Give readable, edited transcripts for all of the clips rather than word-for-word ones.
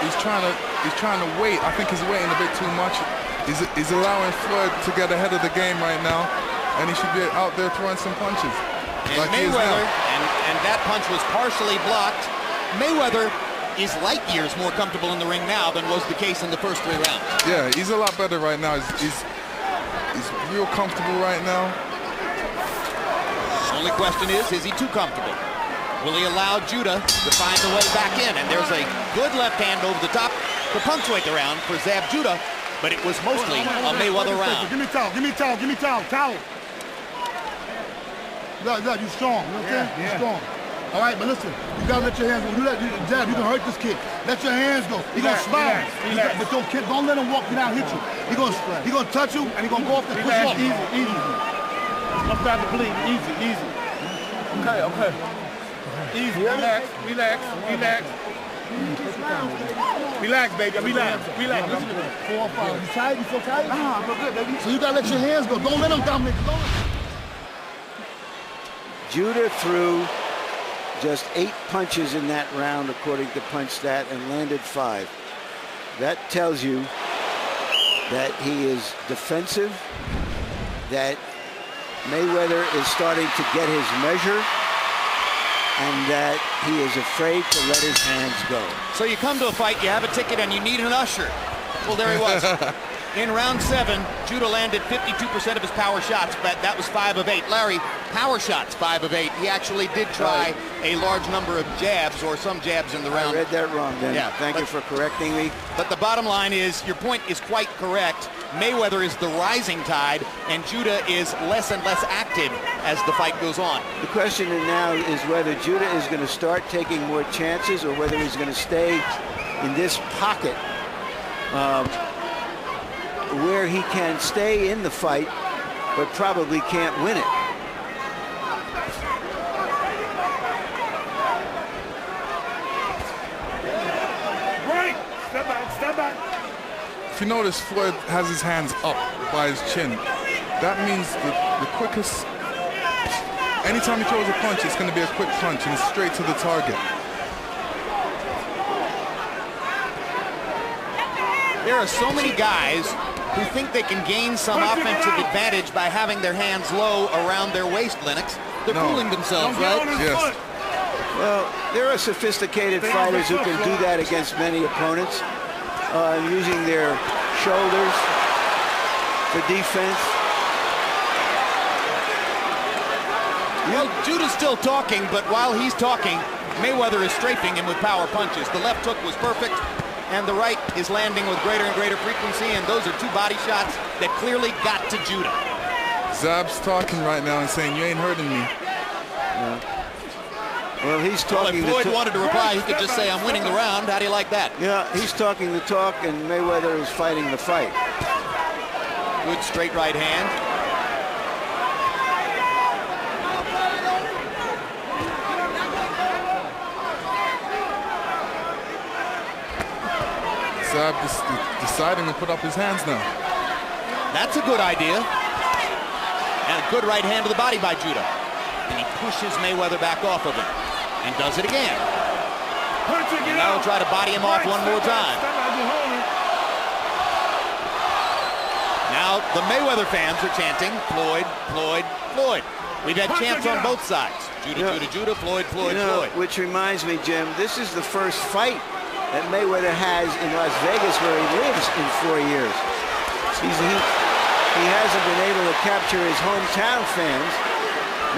he's trying to wait. I think he's waiting a bit too much. He's allowing Floyd to get ahead of the game right now, and he should be out there throwing some punches. And like Mayweather, and that punch was partially blocked. Mayweather is light years more comfortable in the ring now than was the case in the first 3 rounds. Yeah, he's a lot better right now. He's real comfortable right now. Only question is he too comfortable? Will he allow Judah to find the way back in? And there's a good left hand over the top to punctuate the round for Zab Judah, but it was mostly a Mayweather round. Give me towel, give me towel, give me towel. Look, you strong, you know what I'm saying? Yeah. You're strong. All right, but listen, you gotta let your hands go. You let Jab, you can hurt this kid. Let your hands go. He gonna smile. But don't let him walk you down, hit you. He gonna touch you and he gonna go off and push you off. Easy. I'm starting to bleed. Easy. Okay. Easy. Relax. Relax, baby. Relax. 4 or 5. You tired? You feel tired? Nah, I feel good, baby. So you gotta let your hands go. Don't let him dominate. Judah threw just 8 punches in that round, according to PunchStat, and landed 5. That tells you that he is defensive, that Mayweather is starting to get his measure, and that he is afraid to let his hands go. So you come to a fight, you have a ticket, and you need an usher. Well, there he was. In round 7, Judah landed 52% of his power shots, but that was 5 of 8. Larry, power shots, 5 of 8. He actually did try a large number of jabs, or some jabs in the round. I read that wrong, then. Yeah, Thank you for correcting me. But the bottom line is, your point is quite correct. Mayweather is the rising tide, and Judah is less and less active as the fight goes on. The question now is whether Judah is going to start taking more chances or whether he's going to stay in this pocket where he can stay in the fight, but probably can't win it. Right. Step back. If you notice, Floyd has his hands up by his chin. That means the quickest. Anytime he throws a punch, it's going to be a quick punch and it's straight to the target. There are so many guys who think they can gain some offensive advantage by having their hands low around their waist, Lennox. They're fooling themselves, right? Yes. Well, there are sophisticated fighters who can do that against many opponents, using their shoulders for defense. Well, Judah's still talking, but while he's talking, Mayweather is strafing him with power punches. The left hook was perfect, and the right is landing with greater and greater frequency, and those are 2 body shots that clearly got to Judah. Zab's talking right now and saying, you ain't hurting me. Yeah. Well, he's talking. Well, if Floyd wanted to reply, he could just say, I'm winning the round. How do you like that? Yeah, he's talking the talk, and Mayweather is fighting the fight. Good straight right hand. Zab deciding to put up his hands now. That's a good idea. And a good right hand to the body by Judah. And he pushes Mayweather back off of him. And does it again. And now he'll try to body him off one more time. Now the Mayweather fans are chanting, Floyd, Floyd, Floyd. We've had chants on both sides. Judah, Judah, Floyd, Floyd, Floyd. Which reminds me, Jim, this is the first fight that Mayweather has in Las Vegas, where he lives, in 4 years. He hasn't been able to capture his hometown fans.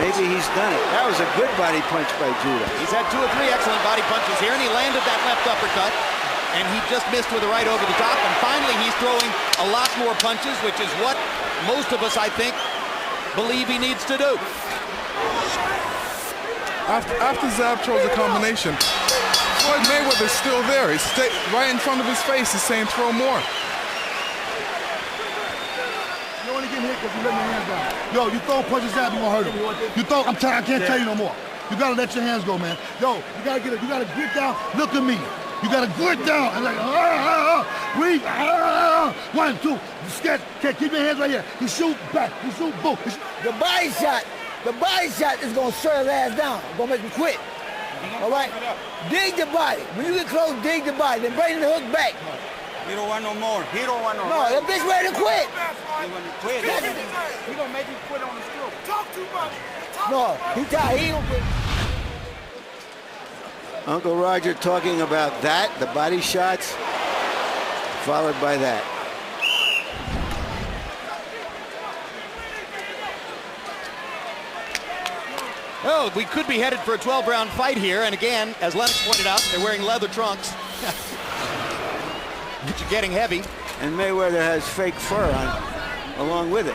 Maybe he's done it. That was a good body punch by Judah. He's had 2 or 3 excellent body punches here, and he landed that left uppercut, and he just missed with the right over the top, and finally he's throwing a lot more punches, which is what most of us, I think, believe he needs to do. After Zab throws a combination, Floyd Mayweather's still there. He's right in front of his face. He's saying, throw more. You only get hit because you let your hands down. Yo, you throw punches out, you gonna hurt him. You throw, I can't tell you no more. You gotta let your hands go, man. Yo, you gotta get it. You gotta grit down. Look at me. You gotta grit down and like, breathe. 1, 2. Sketch. Keep your hands right here. You shoot back. You shoot boom. The body shot is gonna shut his ass down. Gonna make him quit. All right? Dig the body. When you get close, dig the body. Then bring the hook back. He don't want no more. He don't want no more. No, that bitch ready to quit. He want to quit. He gonna make you quit on the stroke. Talk too much. No, he tired. He don't quit. Uncle Roger talking about that, the body shots, followed by that. Oh, we could be headed for a 12-round fight here. And again, as Lennox pointed out, they're wearing leather trunks. Which are getting heavy. And Mayweather has fake fur on along with it.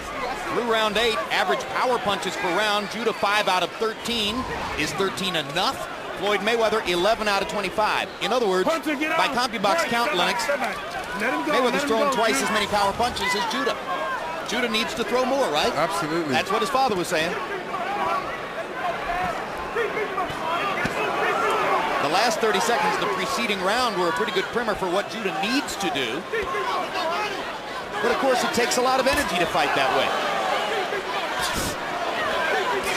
Through round 8, average power punches per round. Judah 5 out of 13. Is 13 enough? Floyd Mayweather 11 out of 25. In other words, by CompuBox count, Lennox, Mayweather's thrown twice as many power punches as Judah. Judah needs to throw more, right? Absolutely. That's what his father was saying. The last 30 seconds of the preceding round were a pretty good primer for what Judah needs to do. But of course, it takes a lot of energy to fight that way.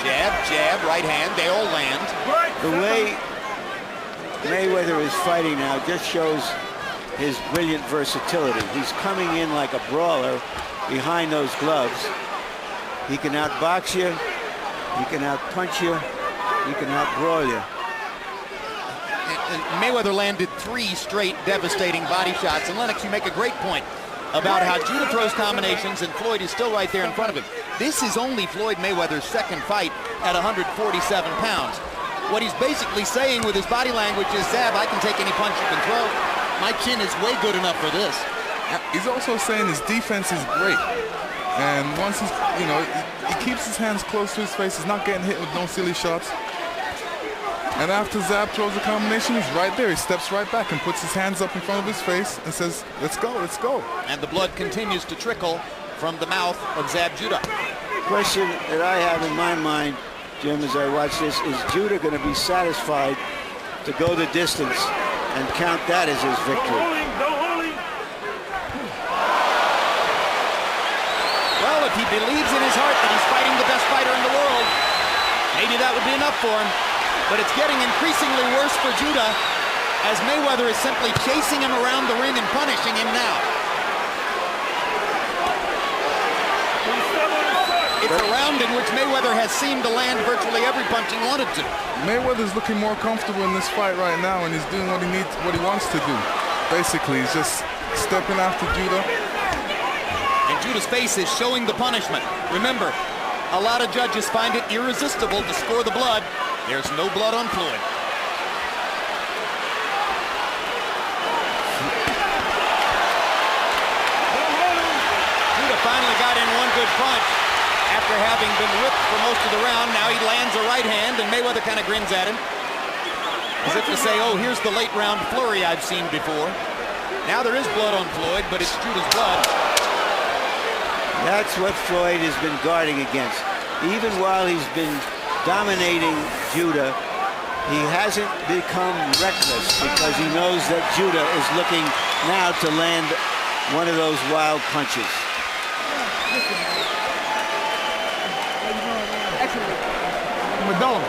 Jab, jab, right hand, they all land. The way Mayweather is fighting now just shows his brilliant versatility. He's coming in like a brawler behind those gloves. He can outbox you, he can outpunch you, he can outbrawl you. And Mayweather landed 3 straight devastating body shots. And Lennox, you make a great point about how Judah throws combinations and Floyd is still right there in front of him. This is only Floyd Mayweather's second fight at 147 pounds. What he's basically saying with his body language is, Zab, I can take any punch you can throw. My chin is way good enough for this. He's also saying his defense is great. And once he's, you know, he keeps his hands close to his face. He's not getting hit with no silly shots. And after Zab throws a combination, he's right there. He steps right back and puts his hands up in front of his face and says, let's go, let's go. And the blood continues to trickle from the mouth of Zab Judah. Question that I have in my mind, Jim, as I watch this, is Judah going to be satisfied to go the distance and count that as his victory? Well, if he believes in his heart that he's fighting the best fighter in the world, maybe that would be enough for him. But it's getting increasingly worse for Judah as Mayweather is simply chasing him around the ring and punishing him now. It's a round in which Mayweather has seemed to land virtually every punch he wanted to. Mayweather's looking more comfortable in this fight right now, and he's doing what he needs, what he wants to do. Basically, he's just stepping after Judah. And Judah's face is showing the punishment. Remember, a lot of judges find it irresistible to score the blood. There's no blood on Floyd. Judah finally got in one good punch after having been whipped for most of the round. Now he lands a right hand, and Mayweather kind of grins at him, as if to say, oh, here's the late round flurry I've seen before. Now there is blood on Floyd, but it's Judah's blood. That's what Floyd has been guarding against. Even while he's been dominating Judah, he hasn't become reckless because he knows that Judah is looking now to land one of those wild punches. Madonna.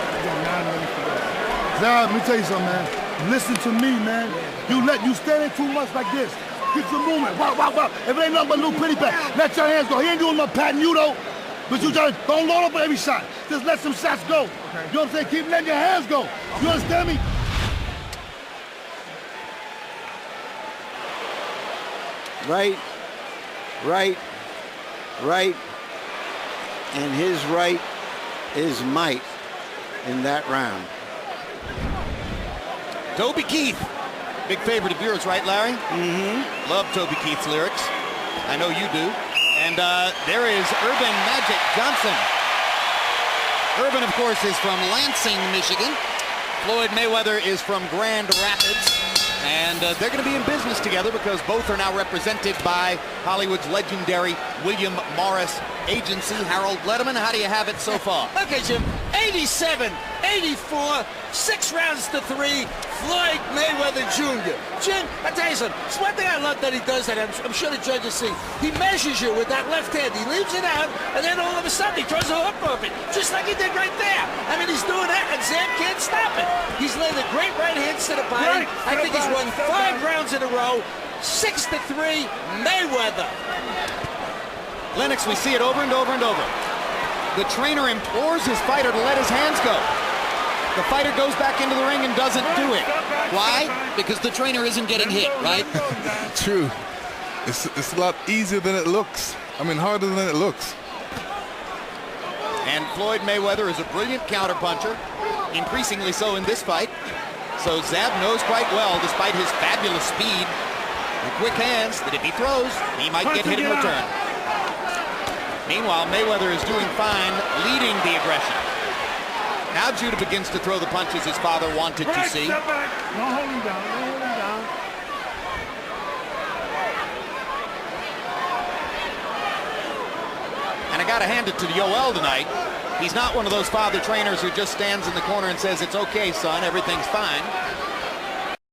Zab, let me tell you something, man. Listen to me, man. You standing too much like this. Get your movement. Wow, wow, wow. If it ain't nothing but a little Pt.5, let your hands go. He ain't doing no patting you, though. But you just don't load up for every shot. Just let some shots go. Okay. You know what I'm saying? Keep letting your hands go. You understand me? Right, right, right. And his right is might in that round. Toby Keith, big favorite of yours, right, Larry? Mm-hmm. Love Toby Keith's lyrics. I know you do. And there is Urban Magic Johnson. Urban, of course, is from Lansing, Michigan. Floyd Mayweather is from Grand Rapids. And they're going to be in business together because both are now represented by Hollywood's legendary William Morris Agency. Harold Letterman, how do you have it so far? Okay, Jim. 87, 84, 6 rounds to 3, Floyd Mayweather Jr. Jim, I tell you something, it's one thing I love that he does that, I'm sure the judges see. He measures you with that left hand. He leaves it out, and then all of a sudden he throws a hook off it, just like he did right there. I mean, he's doing that, and Zab can't stop it. He's landed great right hands to the body. I think he's won 5 rounds in a row, 6-3, Mayweather. Lennox, we see it over and over and over. The trainer implores his fighter to let his hands go. The fighter goes back into the ring and doesn't do it. Why? Because the trainer isn't getting hit, right? True. It's a lot easier than it looks. I mean, harder than it looks. And Floyd Mayweather is a brilliant counterpuncher, increasingly so in this fight. So Zab knows quite well, despite his fabulous speed and quick hands, that if he throws, he might get hit in return. Meanwhile, Mayweather is doing fine, leading the aggression. Now Judah begins to throw the punches his father wanted to see. Step back. Don't hold him down. Don't hold him down. And I got to hand it to Yoel tonight. He's not one of those father trainers who just stands in the corner and says, "It's okay, son, everything's fine."